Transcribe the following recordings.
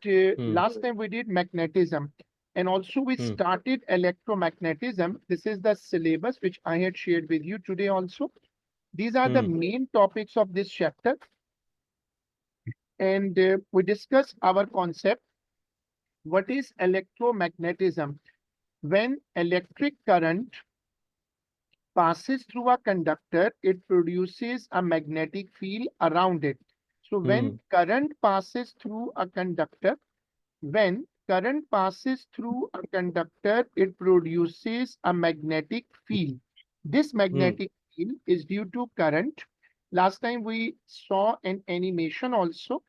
last time we did magnetism, and also we started electromagnetism. This is the syllabus which I had shared with you today also. These are the main topics of this chapter. And we discuss our concept. What is electromagnetism? When electric current passes through a conductor, it produces a magnetic field around it. So when current passes through a conductor, it produces a magnetic field. This magnetic field is due to current. Last time we saw an animation also,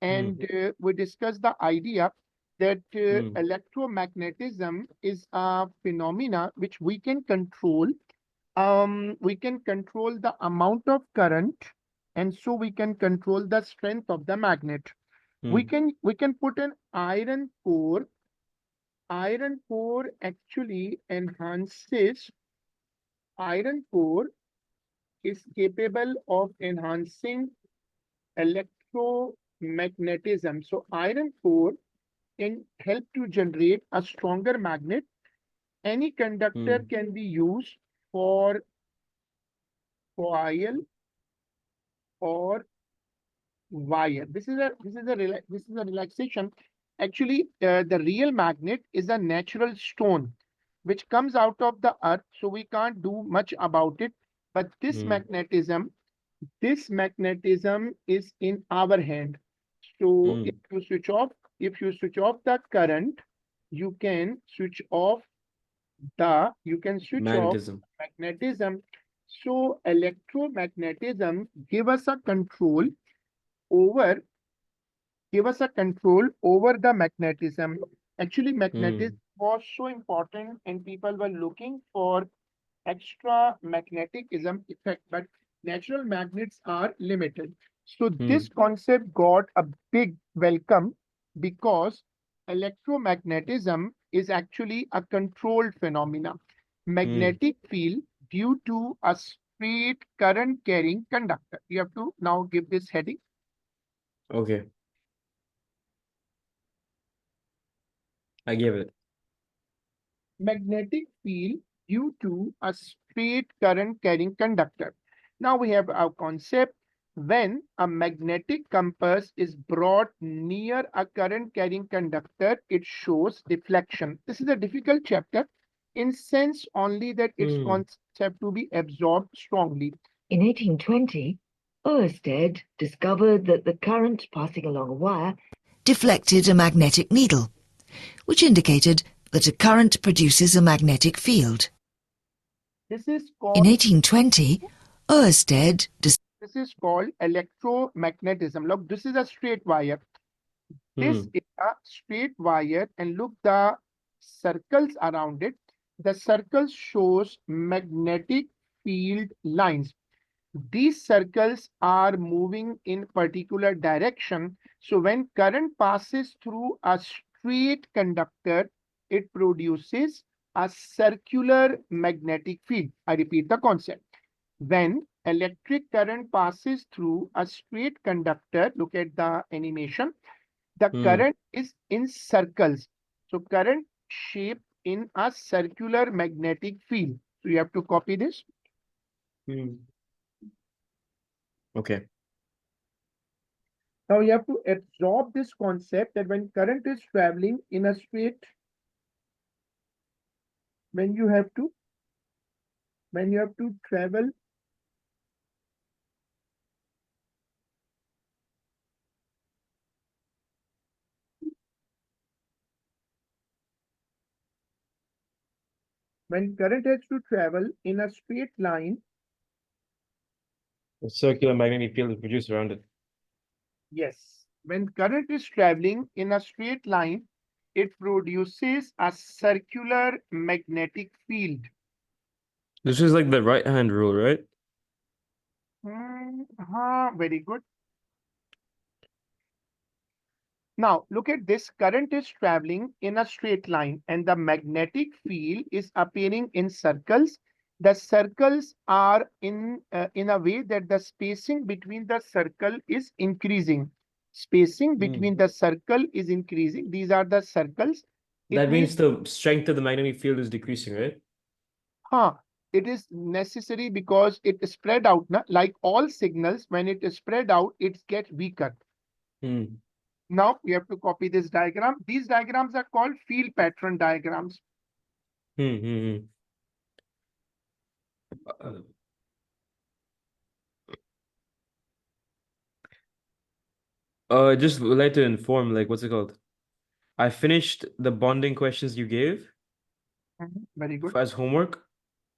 and we discussed the idea that electromagnetism is a phenomena which we can control. We can control the amount of current, and so we can control the strength of the magnet. We can put an iron core. Iron core actually enhances. Iron core is capable of enhancing electromagnetism. So iron core can help to generate a stronger magnet. Any conductor can be used for coil or wire. This is a relaxation. Actually, the real magnet is a natural stone which comes out of the earth, so we can't do much about it. But this magnetism is in our hand. So if you switch off the current, you can switch off magnetism. So electromagnetism give us a control over the magnetism. Actually, magnetism was so important, and people were looking for extra magnetism effect, but natural magnets are limited. So this concept got a big welcome because electromagnetism is actually a controlled phenomena. Magnetic field due to a straight current carrying conductor. You have to now give this heading. Okay. I gave it. Magnetic field due to a straight current carrying conductor. Now we have our concept. When a magnetic compass is brought near a current carrying conductor, it shows deflection. This is a difficult chapter in sense only that its concepts have to be absorbed strongly. In 1820, Oersted discovered that the current passing along a wire deflected a magnetic needle, which indicated that a current produces a magnetic field. This is called, in 1820, Oersted this is called electromagnetism. Look, this is a straight wire. This is a straight wire, and look the circles around it. The circles shows magnetic field lines. These circles are moving in particular direction. So when current passes through a straight conductor, it produces a circular magnetic field. I repeat the concept. When electric current passes through a straight conductor, look at the animation, the current is in circles. So current shape in a circular magnetic field. So you have to copy this. Okay. Now you have to absorb this concept that when current is traveling in a straight, when you have to travel when current has to travel in a straight line, A circular magnetic field is produced around it. yes, when current is traveling in a straight line, it produces a circular magnetic field. This is like the right-hand rule, right? Very good. Now, look at this. Current is traveling in a straight line and the magnetic field is appearing in circles. The circles are in a way that the spacing between the circle is increasing. spacing between the circle is increasing. These are the circles. That means the strength of the magnetic field is decreasing, right? It is necessary because it is spread out. Like all signals, when it is spread out, it gets weaker. Now we have to copy this diagram. These diagrams are called field pattern diagrams. Just would like to inform, like, what's it called? I finished the bonding questions you gave Very good. as homework,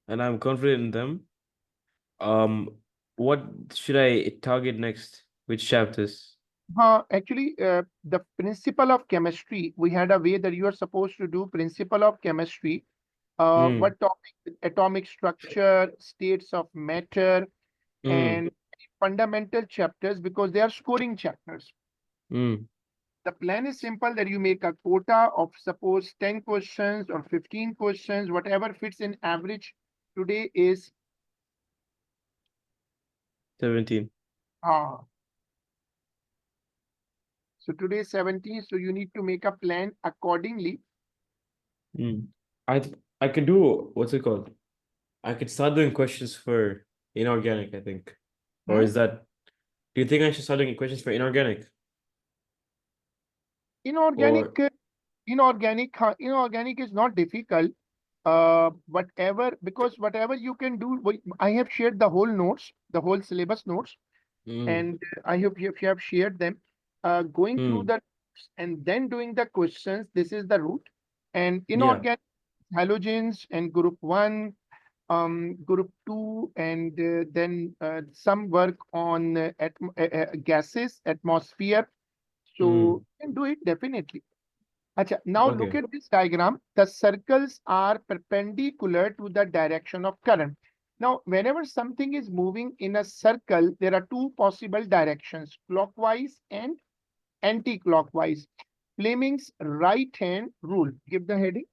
and I'm confident in them. What should I target next? Which chapters? Actually, the principle of chemistry, we had a way that you are supposed to do principle of chemistry. What topic? Atomic structure, states of matter, and fundamental chapters, because they are scoring chapters. The plan is simple, that you make a quota of suppose 10 questions or 15 questions, whatever fits in average. Today is 17. So today is 17, so you need to make a plan accordingly. I could do, what's it called? I could start doing questions for inorganic, I think. Or is that, do you think I should start doing questions for inorganic? Inorganic is not difficult. Because whatever you can do, I have shared the whole notes, the whole syllabus notes, and I hope you have shared them. Going through the notes and then doing the questions, this is the route. And inorganic halogens and group 1, group 2, and then some work on gases, atmosphere. So you can do it definitely. Now look at this diagram. The circles are perpendicular to the direction of current. Now, whenever something is moving in a circle, there are two possible directions, clockwise and anti-clockwise. Fleming's right-hand rule. Give the heading.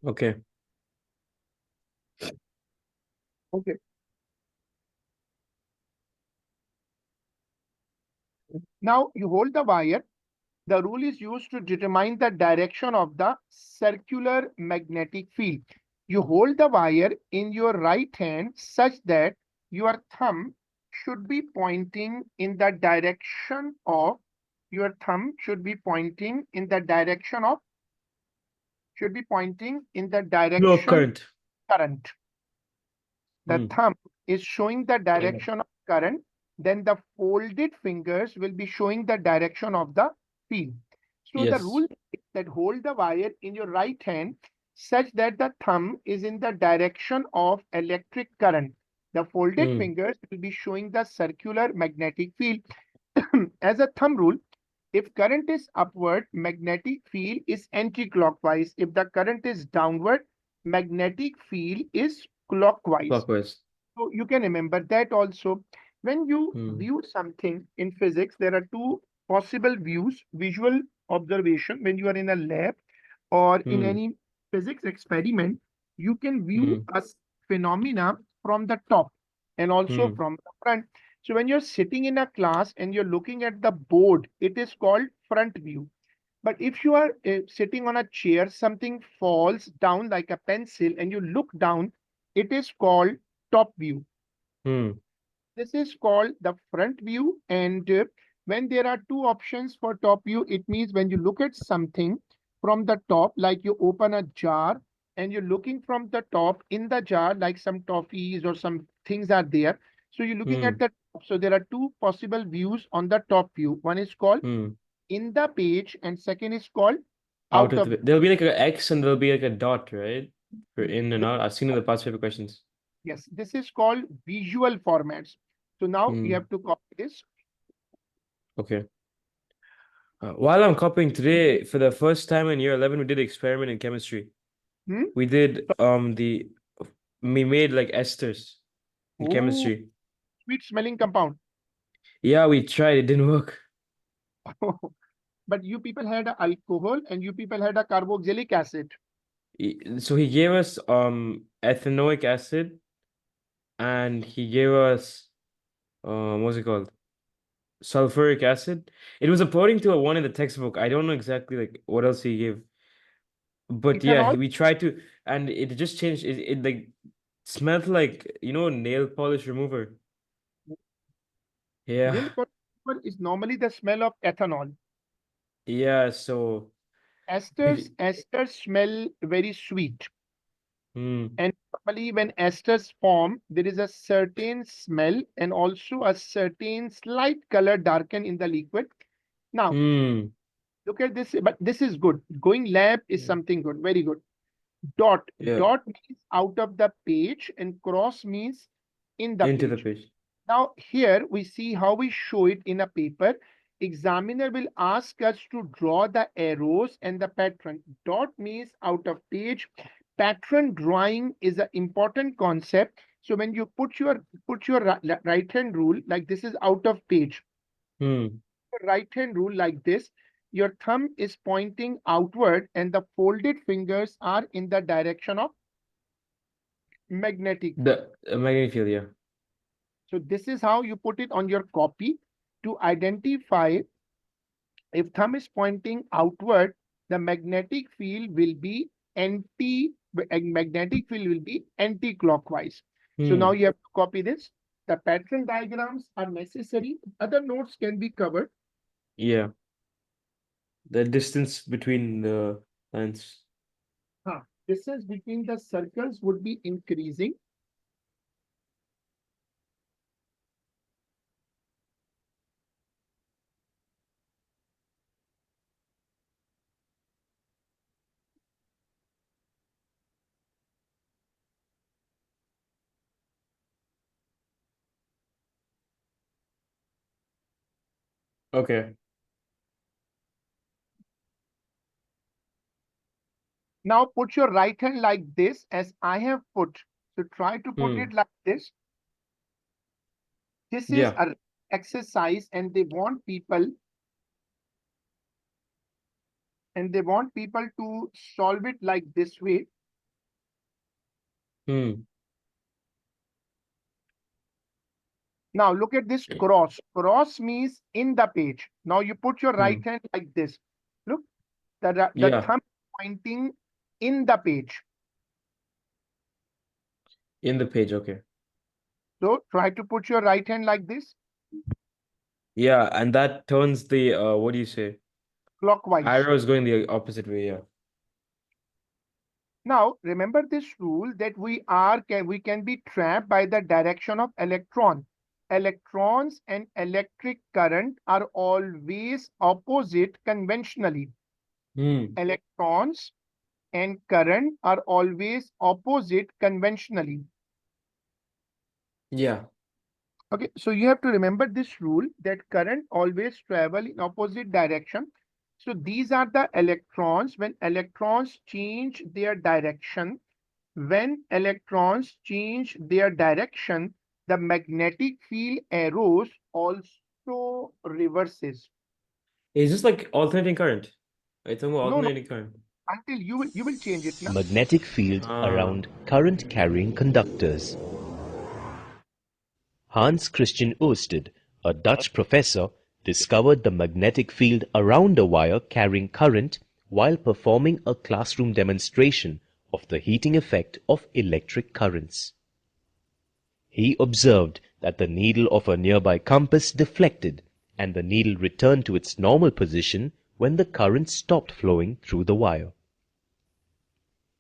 Okay. Now you hold the wire. The rule is used to determine the direction of the circular magnetic field. You hold the wire in your right hand such that your thumb should be pointing in the direction of current. The thumb is showing the direction of current, then the folded fingers will be showing the direction of the field. So the rule is that hold the wire in your right hand such that the thumb is in the direction of electric current. The folded fingers will be showing the circular magnetic field. As a thumb rule, if current is upward, magnetic field is anti-clockwise. If the current is downward, magnetic field is clockwise. So you can remember that also. When you view something in physics, there are two possible views: visual observation when you are in a lab or in any physics experiment. You can view a phenomena from the top and also from the front. So when you're sitting in a class and you're looking at the board, it is called front view. But if you are sitting on a chair, something falls down like a pencil and you look down, it is called top view. This is called the front view. And when there are two options for top view, it means when you look at something from the top, like you open a jar and you're looking from the top in the jar, like some toffees or some things are there. So you're looking at the top. So there are two possible views on the top view. One is called in the page and second is called out of. There'll be like an X and there'll be like a dot, right? For in and out. I've seen in the past paper questions. Yes, this is called visual formats. So now you have to copy this. Okay. While I'm copying today, for the first time in year 11, we did an experiment in chemistry. We did we made like esters in chemistry. Sweet smelling compound. Yeah, we tried. It didn't work. But you people had a alcohol and you people had a carboxylic acid. So he gave us ethanoic acid, and he gave us what's it called? Sulfuric acid. It was according to one in the textbook. I don't know exactly like what else he gave. But yeah, Ethanol, we tried to, and it just changed. It like smelled like, nail polish remover. Yeah. nail polish is normally the smell of ethanol. Yeah, so Esters smell very sweet. hmm. And normally when esters form, there is a certain smell and also a certain slight color darken in the liquid. Now, Hmm. look at this, but this is good. Going lab is something good, very good. Dot. Yeah, Dot means out of the page and cross means in the into the page. page. Now, here we see how we show it in a paper. Examiner will ask us to draw the arrows and the pattern. Dot means out of page. Pattern drawing is an important concept. So when you put your right hand rule, like this is out of page, Hmm. right hand rule like this, your thumb is pointing outward and the folded fingers are in the direction of magnetic field. The magnetic field, yeah. So this is how you put it on your copy to identify if thumb is pointing outward, the magnetic field will be anti-clockwise. So now Hmm. you have to copy this. The pattern diagrams are necessary. Other notes can be covered. Yeah. The distance between the lines. Distance between the circles would be increasing. Okay. Now put your right hand like this as I have put. So try to put it Hmm. like this. This is Yeah. an exercise and they want people to solve it like this way. Hmm. Now look at this cross. Cross means in the page. Now you put your right Hmm. hand like this. Look, the Yeah. thumb pointing in the page. In the page, okay. So try to put your right hand like this, Yeah, and that turns the what do you say? clockwise. Arrow is going the opposite way, yeah. Now remember this rule that we can be trapped by the direction of electron. Electrons and electric current are always opposite conventionally. Hmm. Electrons and current are always opposite conventionally. Yeah. Okay, so you have to remember this rule that current always travel in opposite direction. So these are the electrons. When electrons change their direction, the magnetic field arrows also reverses. Is this like alternating current? Are you talking about No, no, alternating current? until you will change it now. Magnetic field Ah. around current-carrying conductors. Hans Christian Ørsted, a Dutch professor, discovered the magnetic field around a wire carrying current while performing a classroom demonstration of the heating effect of electric currents. He observed that the needle of a nearby compass deflected and the needle returned to its normal position when the current stopped flowing through the wire.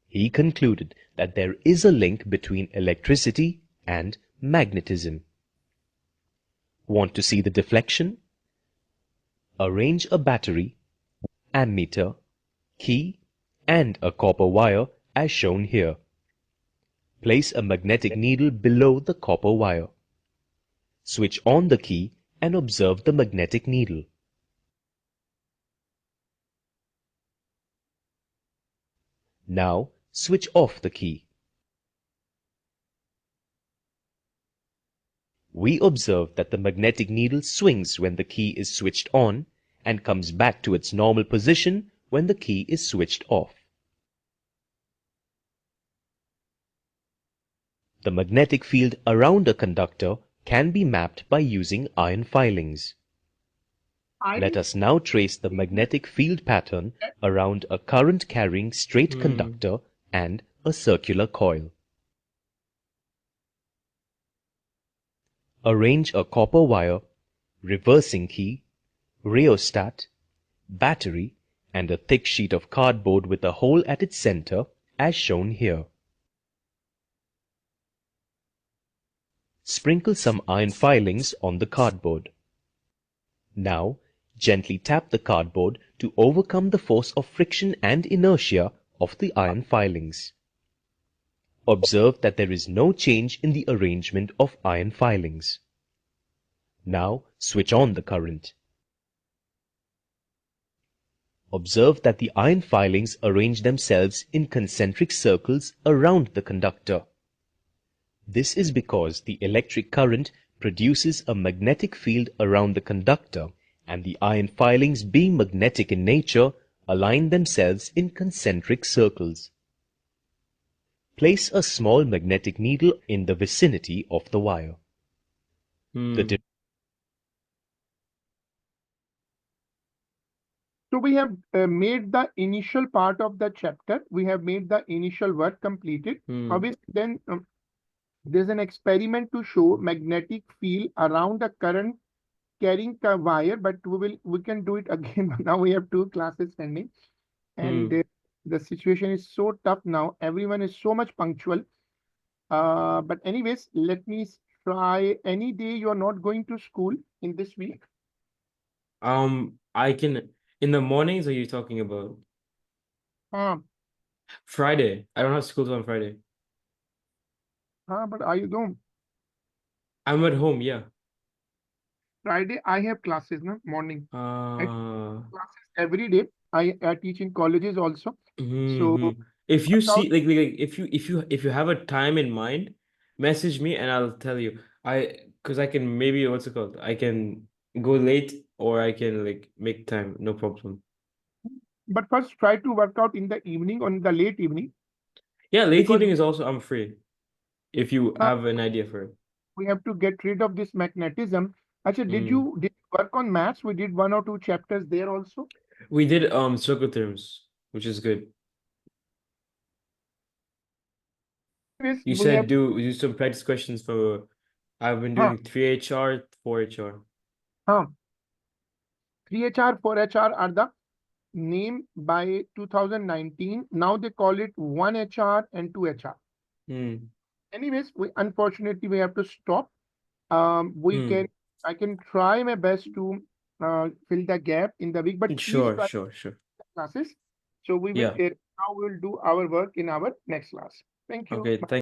He concluded that there is a link between electricity and magnetism. Want to see the deflection? Arrange a battery, ammeter, key, and a copper wire as shown here. Place a magnetic needle below the copper wire. Switch on the key and observe the magnetic needle. Now switch off the key. We observe that the magnetic needle swings when the key is switched on and comes back to its normal position when the key is switched off. The magnetic field around a conductor can be mapped by using iron filings. Let us now trace the magnetic field pattern around a current-carrying straight conductor and a circular coil. Arrange a copper wire, reversing key, rheostat, battery, and a thick sheet of cardboard with a hole at its center, as shown here. Sprinkle some iron filings on the cardboard. Now, gently tap the cardboard to overcome the force of friction and inertia of the iron filings. Observe that there is no change in the arrangement of iron filings. Now, switch on the current. Observe that the iron filings arrange themselves in concentric circles around the conductor. This is because the electric current produces a magnetic field around the conductor, and the iron filings, being magnetic in nature, align themselves in concentric circles. Place a small magnetic needle in the vicinity of the wire. So we have made the initial part of the chapter. We have made the initial work completed. Obviously, then there's an experiment to show magnetic field around the current carrying a wire, but we can do it again. Now we have 2 classes pending, and the situation is so tough now. Everyone is so much punctual. But anyways, let me try. Any day you are not going to school in this week? I can in the mornings. Are you talking about Friday? I don't have school on Friday. But are you home? I'm at home. Yeah. Friday I have classes, no morning. Uh. Classes every day. I teach in colleges also. So if you see like if you have a time in mind, message me and I'll tell you. Because I can maybe what's it called? I can go late or I can like make time. No problem. But first try to work out in the evening, on the late evening. Yeah, late evening is also I'm free. If you have an idea for it. We have to get rid of this magnetism. Actually, did you work on maths? We did 1 or 2 chapters there also. We did circle terms, which is good. You said do some practice questions for. I've been doing 3HR, 4HR. 3HR, 4HR are the name by 2019. Now they call it 1HR and 2HR. Anyways, unfortunately we have to stop. I can try my best to fill the gap in the week, but Sure. classes. So we will now we will do our work in our next class. Thank you. Okay, thank